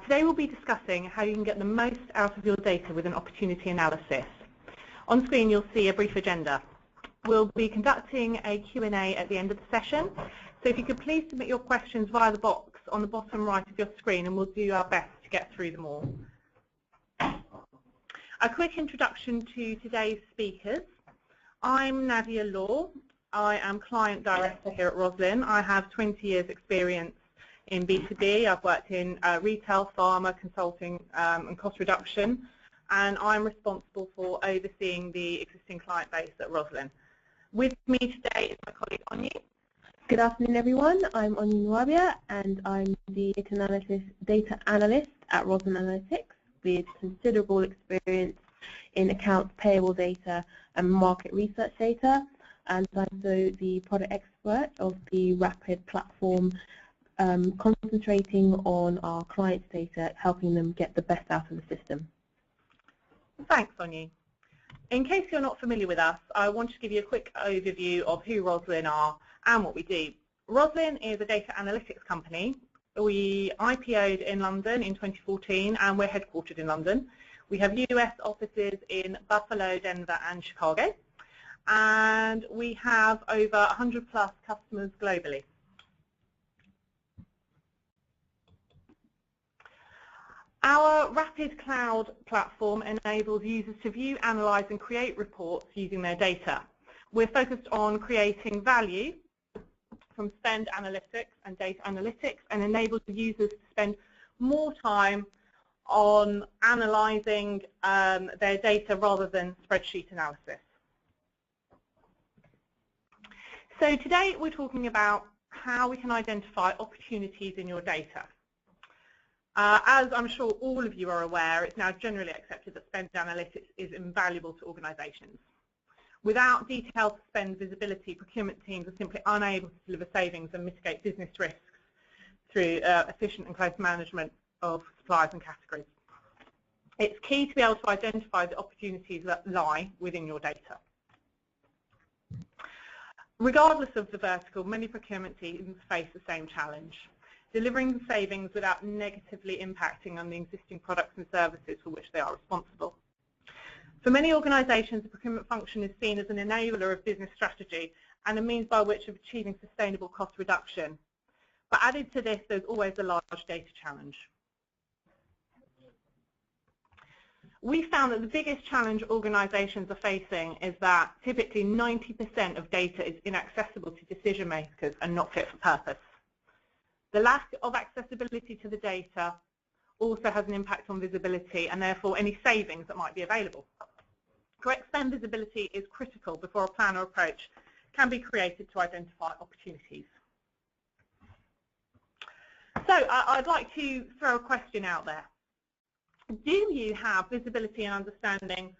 Today we'll be discussing how you can get the most out of your data with an opportunity analysis. On screen you'll see a brief agenda. We'll be conducting a Q&A at the end of the session, so if you could please submit your questions via the box on the bottom right of your screen and we'll do our best to get through them all. A quick introduction to today's speakers. I'm Nadia Law. I am Client Director here at Rosslyn. I have 20 years experience in B2B. I've worked in retail, pharma, consulting and cost reduction, and I'm responsible for overseeing the existing client base at Rosslyn. With me today is my colleague Onyi. Good afternoon everyone, I'm Onyi Nwabia and I'm the data analyst at Rosslyn Analytics with considerable experience in accounts payable data and market research data, and I'm also the product expert of the Rapid platform, concentrating on our clients' data, helping them get the best out of the system. Thanks, Onyi. In case you're not familiar with us, I want to give you a quick overview of who Rosslyn are and what we do. Rosslyn is a data analytics company. We IPO'd in London in 2014 and we're headquartered in London. We have US offices in Buffalo, Denver and Chicago, and we have over 100 plus customers globally. Our Rapid Cloud platform enables users to view, analyze and create reports using their data. We're focused on creating value from spend analytics and data analytics and enables users to spend more time on analyzing their data rather than spreadsheet analysis. So today we're talking about how we can identify opportunities in your data. As I'm sure all of you are aware, it's now generally accepted that spend analytics is invaluable to organizations. Without detailed spend visibility, procurement teams are simply unable to deliver savings and mitigate business risks through efficient and close management of suppliers and categories. It's key to be able to identify the opportunities that lie within your data. Regardless of the vertical, many procurement teams face the same challenge: delivering savings without negatively impacting on the existing products and services for which they are responsible. For many organizations, the procurement function is seen as an enabler of business strategy and a means by which of achieving sustainable cost reduction. But added to this, there's always a large data challenge. We found that the biggest challenge organizations are facing is that typically 90% of data is inaccessible to decision makers and not fit for purpose. The lack of accessibility to the data also has an impact on visibility and therefore any savings that might be available. Correct spend visibility is critical before a plan or approach can be created to identify opportunities. So I'd like to throw a question out there. Do you have visibility and understanding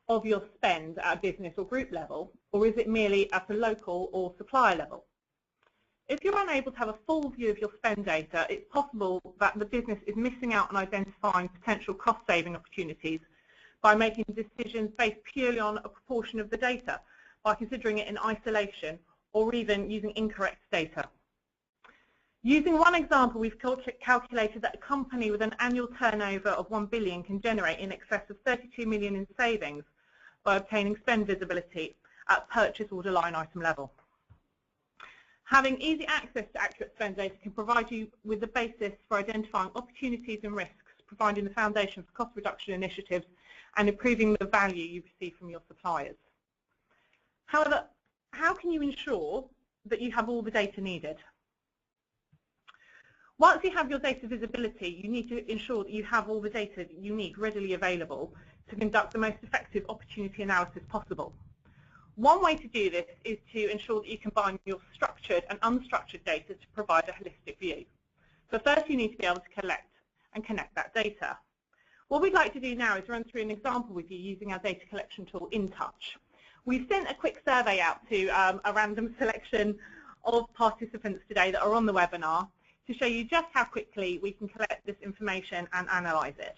of your spend at a business or group level, or is it merely at a local or supplier level? If you're unable to have a full view of your spend data, it's possible that the business is missing out on identifying potential cost-saving opportunities by making decisions based purely on a proportion of the data, by considering it in isolation or even using incorrect data. Using one example, we've calculated that a company with an annual turnover of 1 billion can generate in excess of 32 million in savings by obtaining spend visibility at purchase order line item level. Having easy access to accurate spend data can provide you with the basis for identifying opportunities and risks, providing the foundation for cost reduction initiatives and improving the value you receive from your suppliers. However, how can you ensure that you have all the data needed? Once you have your data visibility, you need to ensure that you have all the data that you need readily available to conduct the most effective opportunity analysis possible. One way to do this is to ensure that you combine your structured and unstructured data to provide a holistic view. So first you need to be able to collect and connect that data. What we'd like to do now is run through an example with you using our data collection tool, InTouch. We've sent a quick survey out to a random selection of participants today that are on the webinar to show you just how quickly we can collect this information and analyse it.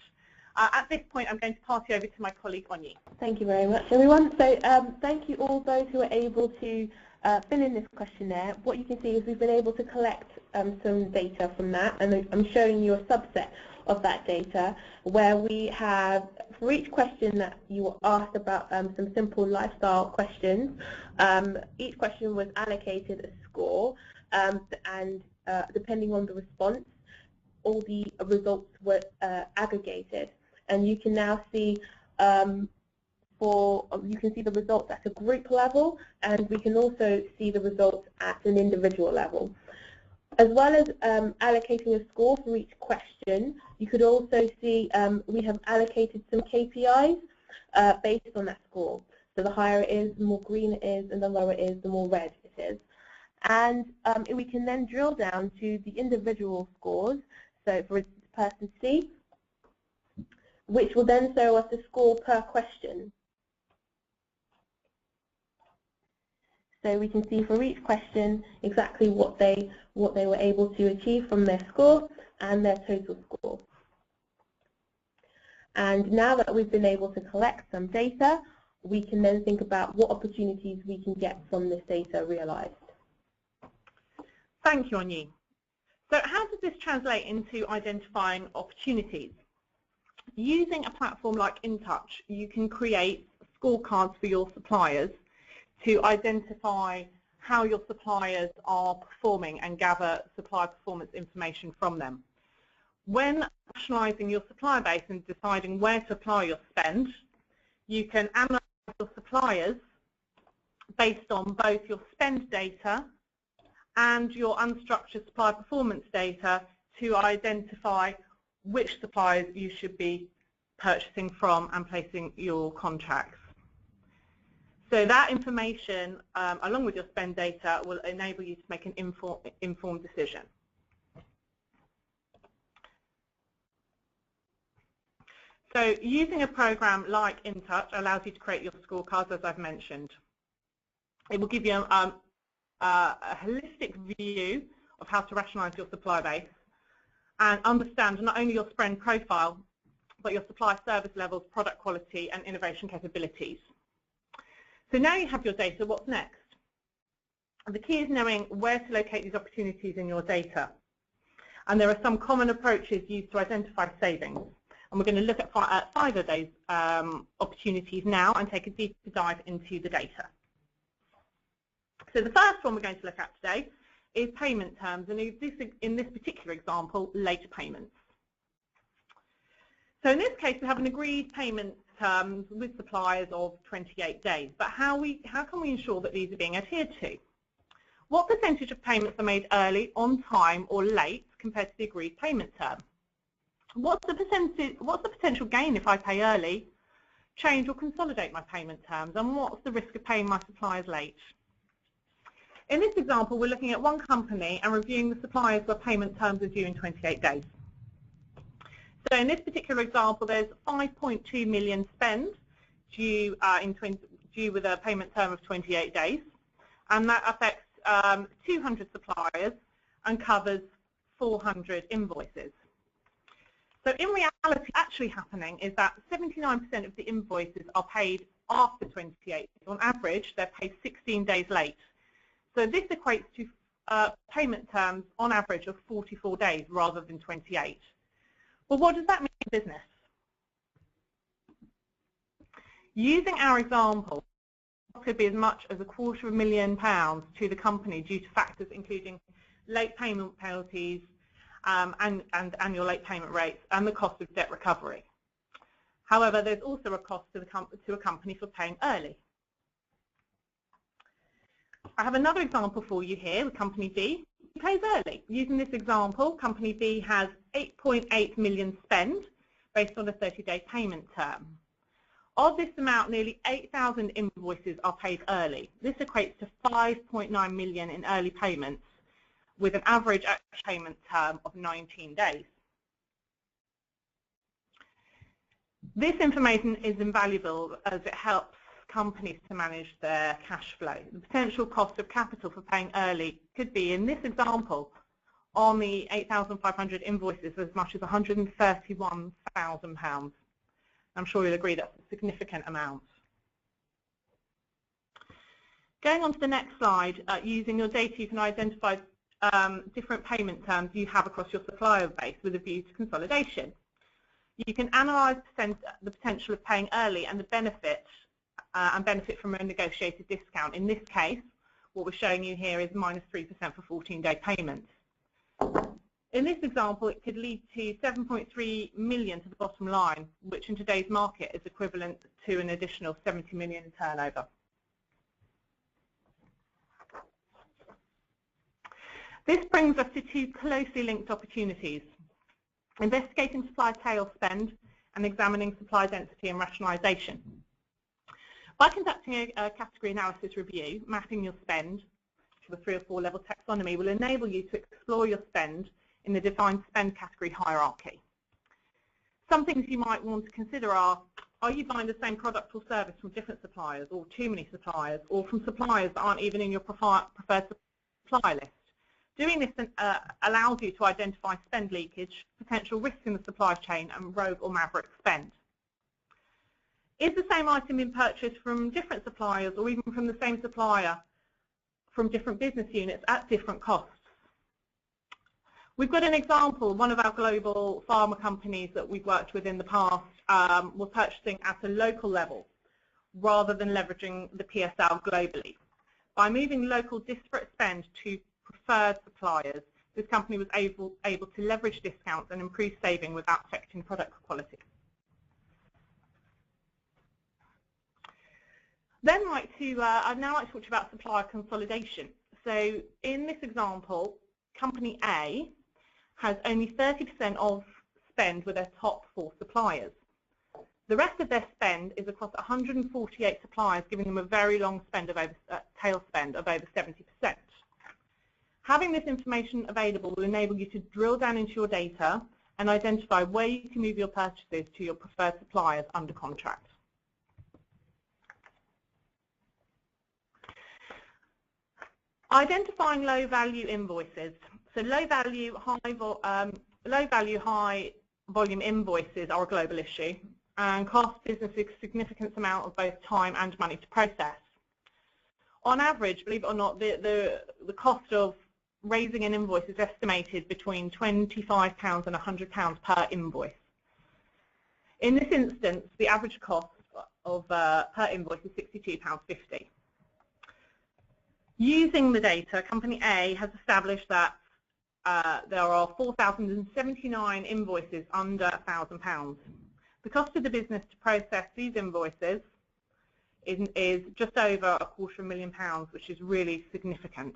At this point, I'm going to pass you over to my colleague, Onyi. Thank you very much, everyone. So thank you all those who are able to fill in this questionnaire, what you can see is we've been able to collect some data from that, and I'm showing you a subset of that data where we have, for each question that you were asked about some simple lifestyle questions, each question was allocated a score, and depending on the response, all the results were aggregated. And you can now see you can see the results at a group level, and we can also see the results at an individual level. As well as allocating a score for each question, you could also see we have allocated some KPIs based on that score. So the higher it is, the more green it is, and the lower it is, the more red it is. And we can then drill down to the individual scores. So for instance, person C, which will then show us the score per question. So we can see for each question exactly what they were able to achieve from their score and their total score. And now that we've been able to collect some data, we can then think about what opportunities we can get from this data realized. Thank you, Onyi. So how does this translate into identifying opportunities? Using a platform like InTouch, you can create scorecards for your suppliers to identify how your suppliers are performing and gather supplier performance information from them. When rationalising your supplier base and deciding where to apply your spend, you can analyse your suppliers based on both your spend data and your unstructured supplier performance data to identify which suppliers you should be purchasing from and placing your contracts. So that information, along with your spend data, will enable you to make an informed decision. So using a program like InTouch allows you to create your scorecards, as I've mentioned. It will give you a holistic view of how to rationalise your supply base and understand not only your spend profile, but your supply service levels, product quality, and innovation capabilities. So now you have your data, what's next? The key is knowing where to locate these opportunities in your data. And there are some common approaches used to identify savings. And we're going to look at 5 of those opportunities now and take a deeper dive into the data. So the first one we're going to look at today is payment terms, and in this particular example, late payments. So in this case, we have an agreed payment terms with suppliers of 28 days. But how can we ensure that these are being adhered to? What percentage of payments are made early, on time, or late compared to the agreed payment term? What's the potential gain if I pay early, change or consolidate my payment terms, and what's the risk of paying my suppliers late? In this example, we're looking at one company and reviewing the suppliers where payment terms are due in 28 days. So in this particular example, there's 5.2 million spend due with a payment term of 28 days, and that affects 200 suppliers and covers 400 invoices. So in reality, actually happening is that 79% of the invoices are paid after 28. On average, they're paid 16 days late. So this equates to payment terms on average of 44 days rather than 28. Well, what does that mean in business? Using our example, it could be as much as £250,000 to the company due to factors including late payment penalties and annual late payment rates and the cost of debt recovery. However, there's also a cost to a company for paying early. I have another example for you here with company B. Pays early. Using this example, company B has 8.8 million spend based on a 30-day payment term. Of this amount, nearly 8,000 invoices are paid early. This equates to 5.9 million in early payments with an average payment term of 19 days. This information is invaluable as it helps companies to manage their cash flow. The potential cost of capital for paying early could be, in this example, on the 8,500 invoices, as much as £131,000. I'm sure you'll agree that's a significant amount. Going on to the next slide, using your data you can identify different payment terms you have across your supplier base with a view to consolidation. You can analyse the potential of paying early and the benefit from a negotiated discount. In this case, what we're showing you here is -3% for 14-day payments. In this example, it could lead to 7.3 million to the bottom line, which in today's market is equivalent to an additional 70 million in turnover. This brings us to two closely linked opportunities: investigating supply tail spend and examining supply density and rationalisation. By conducting a category analysis review, mapping your spend to a 3 or 4 level taxonomy will enable you to explore your spend in the defined spend category hierarchy. Some things you might want to consider are you buying the same product or service from different suppliers, or too many suppliers, or from suppliers that aren't even in your preferred supply list? Doing this allows you to identify spend leakage, potential risks in the supply chain, and rogue or maverick spend. Is the same item being purchased from different suppliers, or even from the same supplier from different business units at different costs? We've got an example. One of our global pharma companies that we've worked with in the past was purchasing at a local level rather than leveraging the PSL globally. By moving local disparate spend to preferred suppliers, this company was able to leverage discounts and improve saving without affecting product quality. Then I'd now like to talk about supplier consolidation. So in this example, company A has only 30% of spend with their top 4 suppliers. The rest of their spend is across 148 suppliers, giving them a very long tail spend of over 70%. Having this information available will enable you to drill down into your data and identify where you can move your purchases to your preferred suppliers under contract. Identifying low-value invoices. So low-value, high-volume invoices are a global issue and cost businesses a significant amount of both time and money to process. On average, believe it or not, the cost of raising an invoice is estimated between £25 and £100 per invoice. In this instance, the average cost of per invoice is £62.50. Using the data, Company A has established that there are 4,079 invoices under £1,000. The cost of the business to process these invoices is just over £250,000, which is really significant.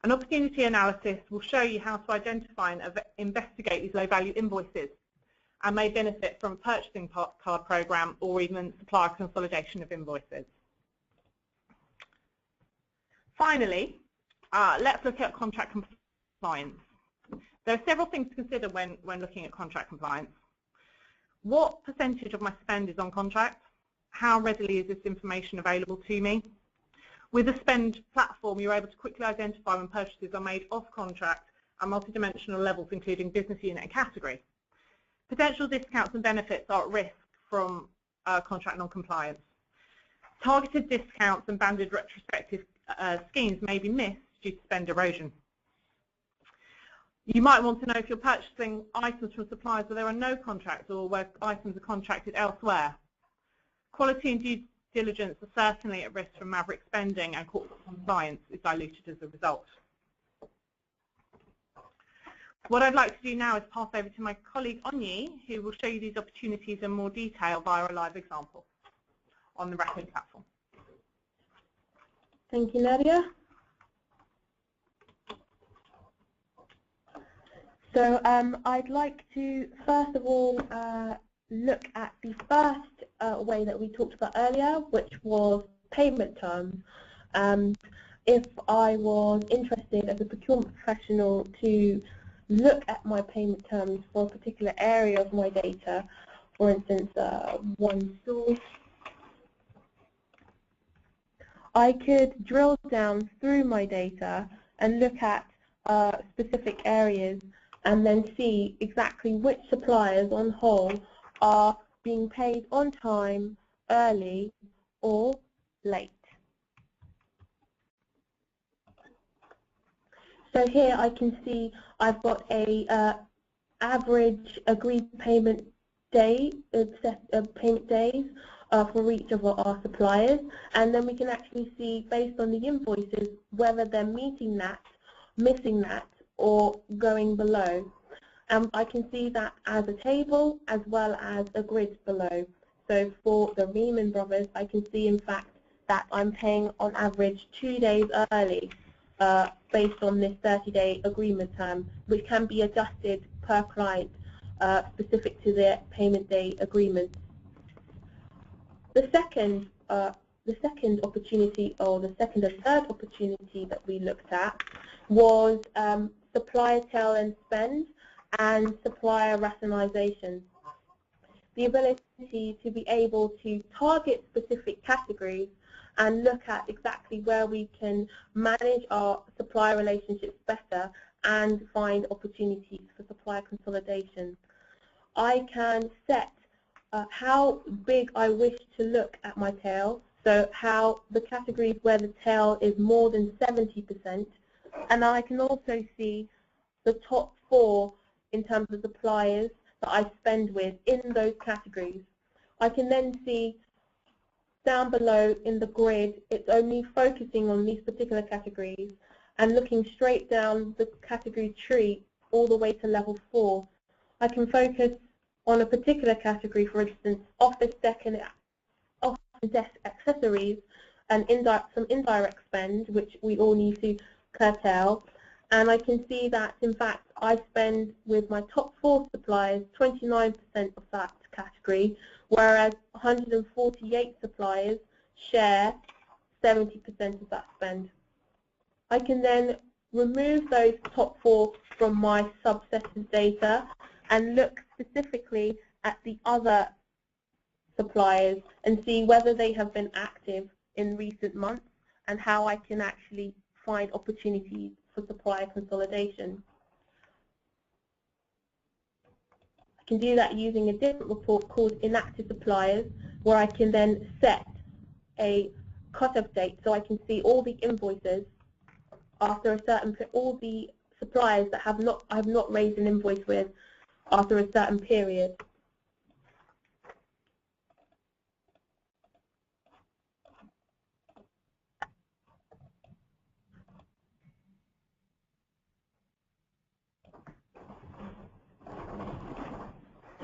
An opportunity analysis will show you how to identify and investigate these low-value invoices and may benefit from a purchasing card program or even supplier consolidation of invoices. Finally, let's look at contract compliance. There are several things to consider when looking at contract compliance. What percentage of my spend is on contract? How readily is this information available to me? With a spend platform, you're able to quickly identify when purchases are made off contract at multidimensional levels, including business unit and category. Potential discounts and benefits are at risk from contract non-compliance. Targeted discounts and banded retrospective schemes may be missed due to spend erosion. You might want to know if you're purchasing items from suppliers where there are no contracts or where items are contracted elsewhere. Quality and due diligence are certainly at risk from maverick spending, and corporate compliance is diluted as a result. What I'd like to do now is pass over to my colleague Onyi, who will show you these opportunities in more detail via a live example on the Rosslyn platform. Thank you, Nadia. So I'd like to first of all look at the first way that we talked about earlier, which was payment terms. If I was interested as a procurement professional to look at my payment terms for a particular area of my data, for instance, one source, I could drill down through my data and look at specific areas and then see exactly which suppliers on whole are being paid on time, early, or late. So here I can see I've got a average agreed payment day, payment days for each of our suppliers, and then we can actually see based on the invoices whether they're meeting that, missing that, or going below. I can see that as a table as well as a grid below. So for the Riemann Brothers, I can see in fact that I'm paying on average 2 days early based on this 30-day agreement term, which can be adjusted per client specific to their payment day agreement. The second opportunity, or the second and third opportunity that we looked at, was supplier tail and spend and supplier rationalization. The ability to be able to target specific categories and look at exactly where we can manage our supplier relationships better and find opportunities for supplier consolidation. I can set how big I wish to look at my tail, so how the categories where the tail is more than 70%, and I can also see the top 4 in terms of suppliers that I spend with in those categories. I can then see down below in the grid, it's only focusing on these particular categories and looking straight down the category tree all the way to level 4. I can focus on a particular category, for instance, office desk accessories and some indirect spend, which we all need to curtail. And I can see that, in fact, I spend with my top 4 suppliers 29% of that category, whereas 148 suppliers share 70% of that spend. I can then remove those top 4 from my subset of data and look specifically at the other suppliers and see whether they have been active in recent months and how I can actually find opportunities for supplier consolidation. I can do that using a different report called inactive suppliers, where I can then set a cut-off date so I can see all the invoices after a certain, all the suppliers that I have not raised an invoice with after a certain period.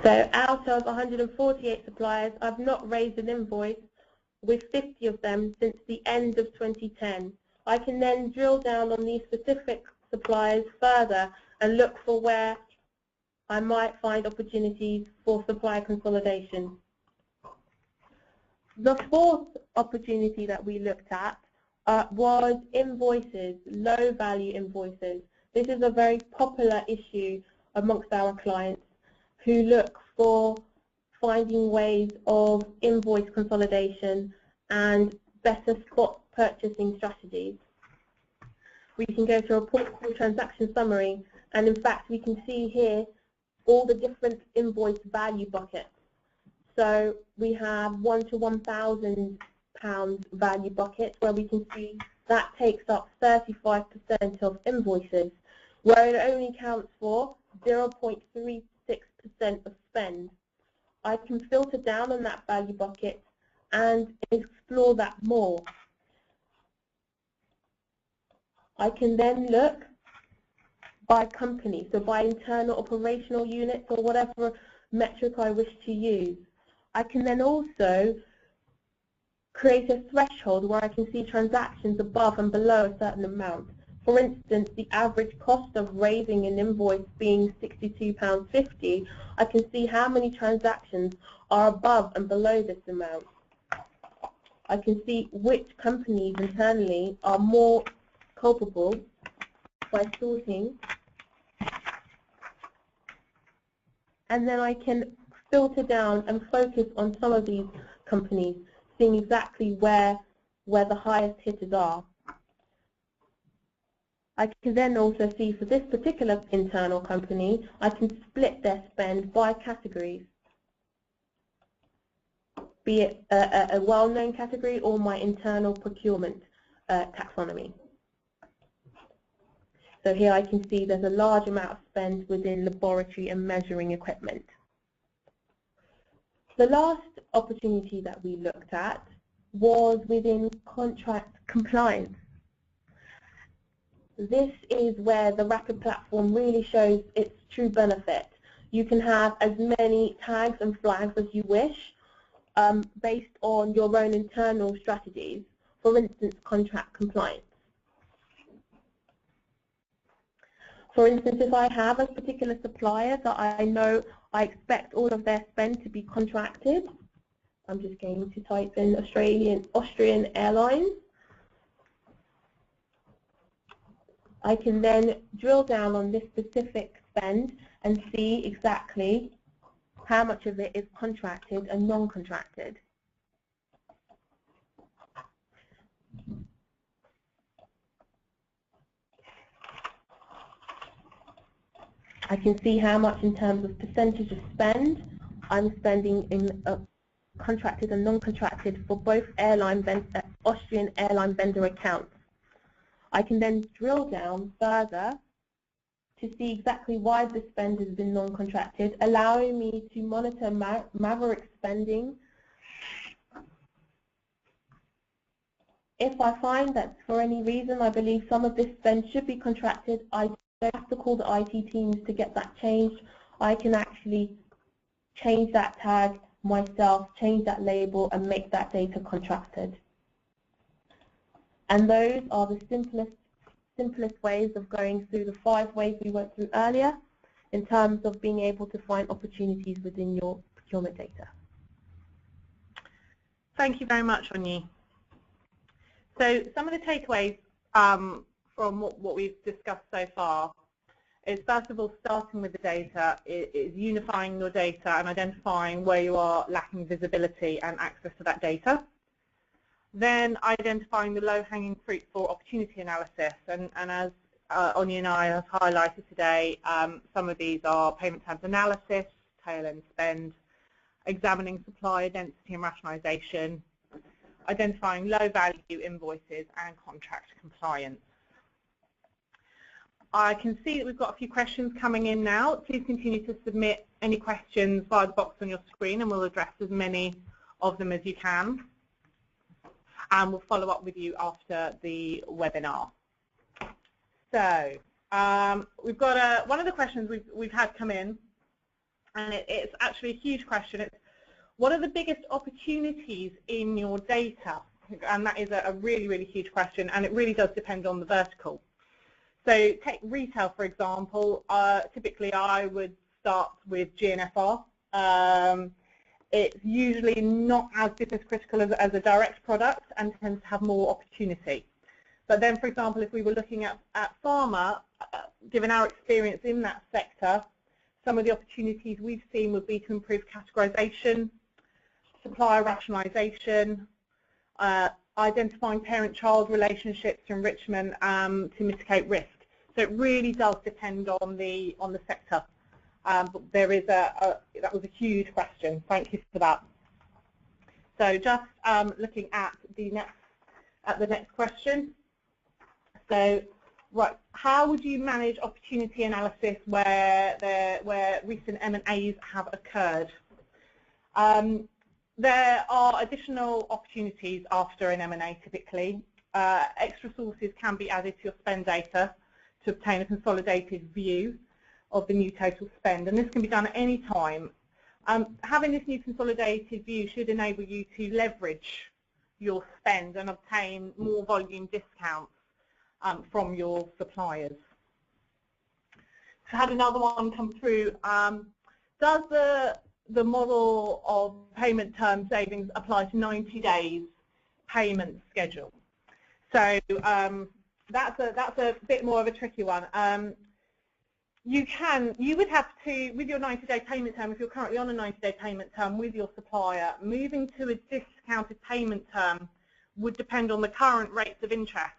So out of 148 suppliers, I've not raised an invoice with 50 of them since the end of 2010. I can then drill down on these specific suppliers further and look for where I might find opportunities for supplier consolidation. The fourth opportunity that we looked at was invoices, low-value invoices. This is a very popular issue amongst our clients who look for finding ways of invoice consolidation and better spot purchasing strategies. We can go to a report called transaction summary, and in fact we can see here all the different invoice value buckets. So we have £1 to £1,000 value bucket, where we can see that takes up 35% of invoices, where it only counts for 0.36% of spend. I can filter down on that value bucket and explore that more. I can then look by company, so by internal operational units or whatever metric I wish to use. I can then also create a threshold where I can see transactions above and below a certain amount. For instance, the average cost of raising an invoice being £62.50, I can see how many transactions are above and below this amount. I can see which companies internally are more culpable by sorting, and then I can filter down and focus on some of these companies, seeing exactly where the highest hitters are. I can then also see for this particular internal company, I can split their spend by categories, be it a well-known category or my internal procurement taxonomy. So here I can see there's a large amount of spend within laboratory and measuring equipment. The last opportunity that we looked at was within contract compliance. This is where the Rapid platform really shows its true benefit. You can have as many tags and flags as you wish based on your own internal strategies, for instance, contract compliance. For instance, if I have a particular supplier that I know I expect all of their spend to be contracted, I'm just going to type in Austrian Airlines. I can then drill down on this specific spend and see exactly how much of it is contracted and non-contracted. I can see how much in terms of percentage of spend I'm spending in contracted and non-contracted for both Austrian airline vendor accounts. I can then drill down further to see exactly why the spend has been non-contracted, allowing me to monitor maverick spending. If I find that for any reason I believe some of this spend should be contracted, I don't have to call the IT teams to get that changed. I can actually change that tag myself, change that label, and make that data contracted. And those are the simplest ways of going through the 5 ways we went through earlier in terms of being able to find opportunities within your procurement data. Thank you very much, Onyi. So some of the takeaways from what we've discussed so far is, first of all, starting with the data, is unifying your data and identifying where you are lacking visibility and access to that data. Then identifying the low-hanging fruit for opportunity analysis, and as Onyi and I have highlighted today, some of these are payment terms analysis, tail-end spend, examining supplier density and rationalization, identifying low-value invoices, and contract compliance. I can see that we've got a few questions coming in now. Please continue to submit any questions via the box on your screen, and we'll address as many of them as you can. And we'll follow up with you after the webinar. So we've got one of the questions we've had come in, and it's actually a huge question. It's, what are the biggest opportunities in your data? And that is a really, really huge question, and it really does depend on the vertical. So take retail, for example. Typically, I would start with GNFR. It's usually not as business critical as a direct product and tends to have more opportunity. But then, for example, if we were looking at pharma, given our experience in that sector, some of the opportunities we've seen would be to improve categorization, supplier rationalization, identifying parent-child relationships, enrichment to mitigate risk. So it really does depend on the sector. But there is that was a huge question. Thank you for that. So just looking at the next question. So right, how would you manage opportunity analysis where recent M&As have occurred? There are additional opportunities after an M&A typically. Extra sources can be added to your spend data to obtain a consolidated view of the new total spend, and this can be done at any time. Having this new consolidated view should enable you to leverage your spend and obtain more volume discounts from your suppliers. So I had another one come through. Does the model of payment term savings apply to 90 days payment schedule? So that's a bit more of a tricky one. You would have to, with your 90-day payment term, if you're currently on a 90-day payment term with your supplier, moving to a discounted payment term would depend on the current rates of interest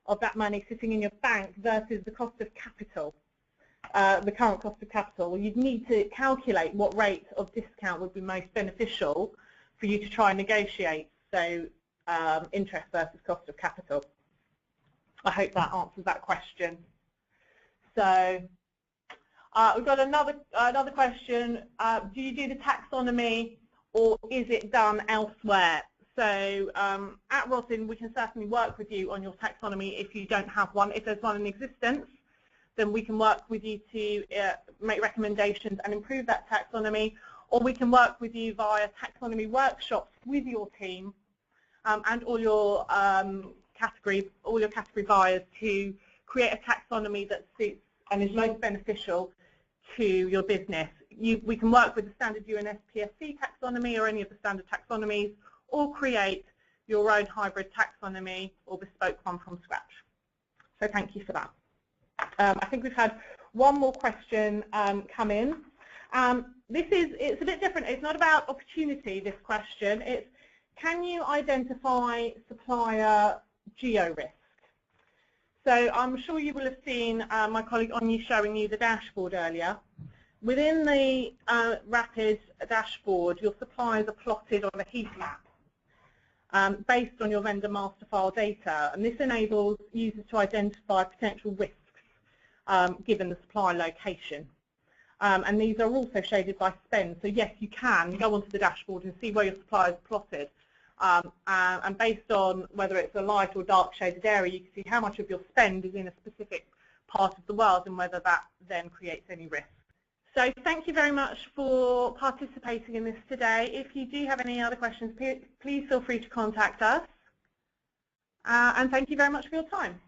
of that money sitting in your bank versus the cost of capital, the current cost of capital. You'd need to calculate what rate of discount would be most beneficial for you to try and negotiate, so interest versus cost of capital. I hope that answers that question. So we've got another question. Do you do the taxonomy or is it done elsewhere? So at Rosslyn, we can certainly work with you on your taxonomy if you don't have one. If there's one in existence, then we can work with you to make recommendations and improve that taxonomy, or we can work with you via taxonomy workshops with your team and all your category buyers to create a taxonomy that suits and is most beneficial to your business. We can work with the standard UNSPSC taxonomy or any of the standard taxonomies, or create your own hybrid taxonomy or bespoke one from scratch. So thank you for that. I think we've had one more question come in. It's a bit different. It's not about opportunity, this question. It's, can you identify supplier geo-risk? So I'm sure you will have seen my colleague Onyi showing you the dashboard earlier. Within the Rapid dashboard, your suppliers are plotted on a heat map based on your vendor master file data, and this enables users to identify potential risks given the supplier location. And these are also shaded by spend, so yes, you can go onto the dashboard and see where your suppliers are plotted. And based on whether it's a light or dark shaded area, you can see how much of your spend is in a specific part of the world and whether that then creates any risk. So thank you very much for participating in this today. If you do have any other questions, please feel free to contact us. And thank you very much for your time.